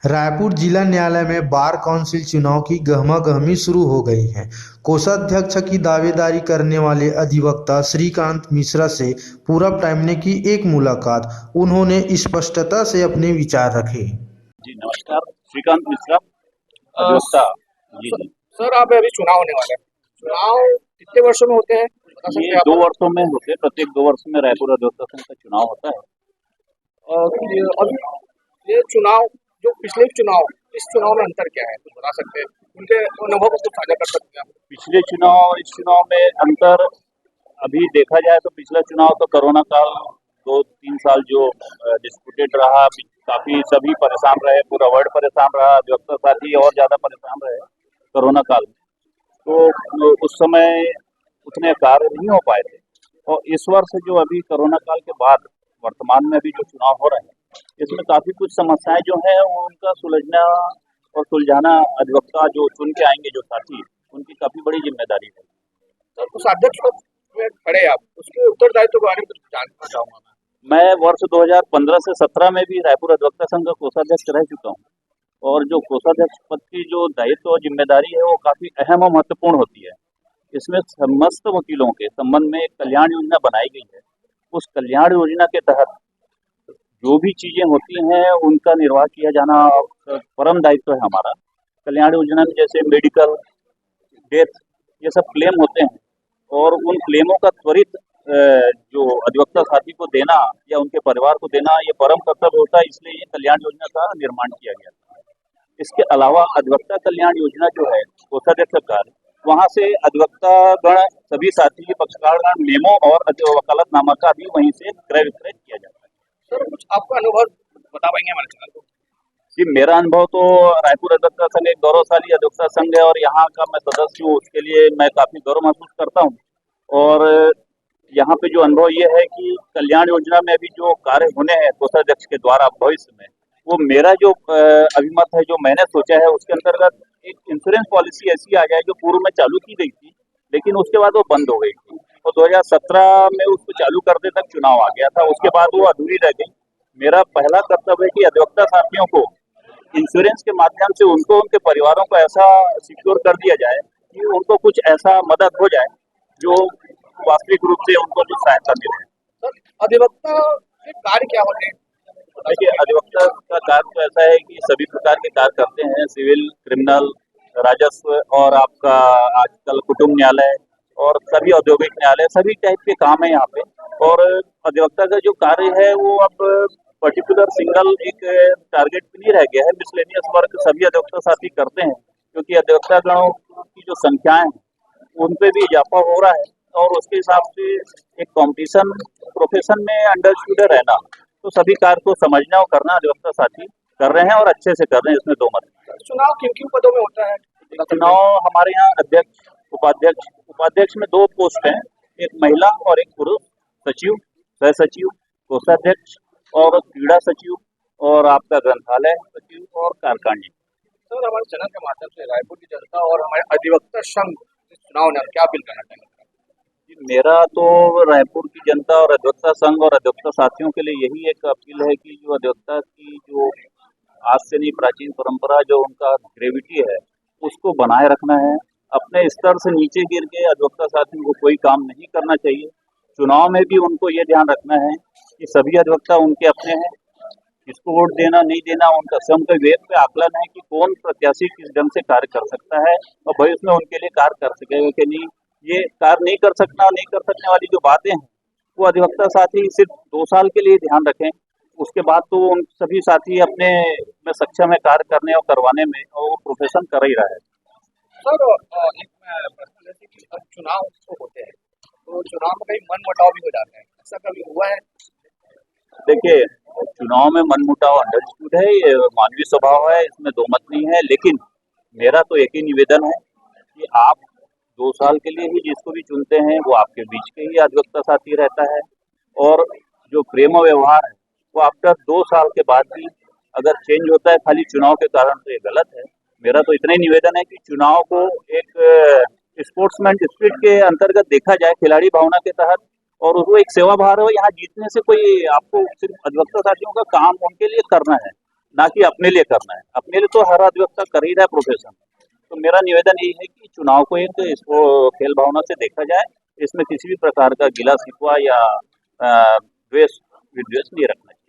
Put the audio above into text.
रायपुर जिला न्यायालय में बार काउंसिल चुनाव की गहमागहमी शुरू हो गई है। कोषाध्यक्ष की दावेदारी करने वाले अधिवक्ता श्रीकांत मिश्रा से पूरब टाइम ने की एक मुलाकात। उन्होंने स्पष्टता से अपने विचार रखे। जी नमस्कार, श्रीकांत मिश्रा अ, अधिवक्ता। जी जी, सर आप अभी चुनाव होने वाले हैं। चुनाव कितने वर्षों में होते हैं, बता सकते ये हैं आप? 2 वर्षों में होते, प्रत्येक 2 वर्ष में रायपुर अधिवक्ता संघ का चुनाव होता है। अभी ये चुनाव जो पिछले चुनाव, इस चुनाव में अंतर क्या है, कुछ बता सकते हैं? उनके अनुभव को कुछ साझा कर सकते हैं आप? पिछले चुनाव और इस चुनाव में अंतर अभी देखा जाए तो पिछला चुनाव तो कोरोना काल 2-3 साल जो डिस्प्यूटेड रहा, काफी सभी परेशान रहे, पूरा वर्ल्ड परेशान रहा, अधिवक्ता साथी और ज्यादा परेशान रहे कोरोना काल में। तो उस समय उतने कार्य नहीं हो पाए थे। और इस वर्ष जो अभी कोरोना काल के बाद वर्तमान में अभी जो चुनाव हो रहे हैं, इसमें काफी कुछ समस्याएं जो है वो उनका सुलझना और सुलझाना अधिवक्ता जो चुन के आएंगे जो साथी, उनकी काफी बड़ी जिम्मेदारी है। सर उस अध्यक्ष पद में खड़े आप, उसके उत्तरदायित्व के बारे में कुछ जानना चाहूंगा मैं वर्ष 2015 से 17 में भी रायपुर अधिवक्ता संघ का कोषाध्यक्ष रह चुका हूँ। और जो कोषाध्यक्ष पद की जो दायित्व और जिम्मेदारी है वो काफी अहम और महत्वपूर्ण होती है। इसमें समस्त वकीलों के संबंध में एक कल्याण योजना बनाई गई है। उस कल्याण योजना के तहत जो भी चीजें होती हैं उनका निर्वाह किया जाना परम दायित्व है हमारा। कल्याण योजना में जैसे मेडिकल, डेथ, ये सब क्लेम होते हैं और उन क्लेमों का त्वरित जो अधिवक्ता साथी को देना या उनके परिवार को देना ये परम कर्तव्य होता है, इसलिए ये कल्याण योजना का निर्माण किया गया था। इसके अलावा अधिवक्ता कल्याण योजना जो है कोषाध्यक्ष कार्य, वहाँ से अधिवक्ता गण सभी साथी पक्षकारगण मेमो और वकालतनामा का भी वहीं से क्रय विक्रय किया जाता है। सर कुछ आपका अनुभव बता पाएंगे हमारे चैनल को? जी, मेरा अनुभव तो रायपुर अधिवक्ता संघ एक गौरवशाली अधिवक्ता संघ है और यहाँ का मैं सदस्य हूँ, उसके लिए मैं काफी गौरव महसूस करता हूँ। और यहाँ पे जो अनुभव ये है कि कल्याण योजना में अभी जो कार्य होने हैं कोषाध्यक्ष के द्वारा भविष्य में, वो मेरा जो अभिमत है, जो मैंने सोचा है, उसके अंतर्गत एक इंश्योरेंस पॉलिसी ऐसी आ जाए जो पूर्व में चालू की गई थी लेकिन उसके बाद वो बंद हो गई थी और 2017 में उसको चालू करने तक चुनाव आ गया था, उसके बाद वो अधूरी रह गई। मेरा पहला कर्तव्य है कि अधिवक्ता साथियों को इंश्योरेंस के माध्यम से उनको, उनके परिवारों को ऐसा सिक्योर कर दिया जाए कि उनको कुछ ऐसा मदद हो जाए जो वास्तविक रूप से उनको कुछ सहायता मिले। सर अधिवक्ता के कार्य क्या होते हैं? देखिए, अधिवक्ता का कार्य तो ऐसा है कि सभी प्रकार के कार्य करते हैं, सिविल, क्रिमिनल, राजस्व और आपका आजकल कुटुंब न्यायालय और सभी औद्योगिक न्यायालय, सभी टाइप के काम है यहाँ पे। और अधिवक्ता का जो कार्य है वो अब पर्टिकुलर सिंगल एक टारगेट पे नहीं रह गया है, मिसलेनियस वर्क सभी अधिवक्ता साथी करते हैं, क्योंकि अधिवक्ता गणों की जो संख्याएं उन पे भी इजाफा हो रहा है और उसके हिसाब से एक कंपटीशन प्रोफेशन में अंडरस्टूड रहना, तो सभी कार्य को समझना और करना अधिवक्ता साथी कर रहे हैं और अच्छे से कर रहे हैं, इसमें दो मत नहीं। चुनाव किन किन पदों में होता है? चुनाव हमारे यहाँ अध्यक्ष, उपाध्यक्ष, उपाध्यक्ष में 2 पोस्ट हैं, एक महिला और एक पुरुष, सचिव, सह सचिव, कोषाध्यक्ष और क्रीड़ा सचिव और आपका ग्रंथालय सचिव और कारकांडी। सर हमारे चैनल के माध्यम से रायपुर की जनता और हमारे अधिवक्ता संघ इस चुनाव में क्या अपील करना चाहेंगे? मेरा तो रायपुर की जनता और अधिवक्ता संघ और अधिवक्ता साथियों के लिए यही एक अपील है कि जो अधिवक्ता की जो आज से नहीं प्राचीन परंपरा, जो उनका ग्रेविटी है, उसको बनाए रखना है। अपने स्तर से नीचे गिर के अधिवक्ता साथियों को कोई काम नहीं करना चाहिए। चुनाव में भी उनको ये ध्यान रखना है कि सभी अधिवक्ता उनके अपने हैं, किसको वोट देना नहीं देना उनका स्वयं का विवेक पे आकलन है कि कौन प्रत्याशी किस ढंग से कार्य कर सकता है और भविष्य में उनके लिए कार्य कर सकेगा कि नहीं। ये कार्य नहीं कर सकने वाली जो बातें हैं वो अधिवक्ता साथी सिर्फ 2 साल के लिए ध्यान रखें, उसके बाद तो उन सभी साथी अपने में सक्षम है कार्य करने और करवाने में, और वो प्रोफेशन कर ही रहा है। सर एक प्रश्न है कि अब चुनाव तो होते हैं, तो चुनाव में कहीं मन मुटाव भी हो जाते हैं, ऐसा कभी हुआ है? देखिए, चुनाव में मनमुटाव अंडरस्टूड है, ये मानवीय स्वभाव है, इसमें दो मत नहीं है। लेकिन मेरा तो एक ही निवेदन है कि आप 2 साल के लिए ही जिसको भी चुनते हैं वो आपके बीच के ही अधिवक्ता साथी रहता है और जो प्रेम और व्यवहार है वो आफ्टर 2 साल के बाद भी अगर चेंज होता है खाली चुनाव के कारण तो ये गलत है। मेरा तो इतना ही निवेदन है कि चुनाव को एक स्पोर्ट्समैन स्पिरिट के अंतर्गत देखा जाए, खिलाड़ी भावना के तहत, और वो एक सेवा भाव है। यहाँ जीतने से कोई आपको सिर्फ अधिवक्ता साथियों का काम उनके लिए करना है, ना कि अपने लिए करना है। अपने लिए तो हर अधिवक्ता कर ही रहा है प्रोफेशन। तो मेरा निवेदन यही है कि चुनाव को एक इसको खेल भावना से देखा जाए, इसमें किसी भी प्रकार का गिला शिकवा या द्वेष विद्वेष नहीं रखना चाहिए।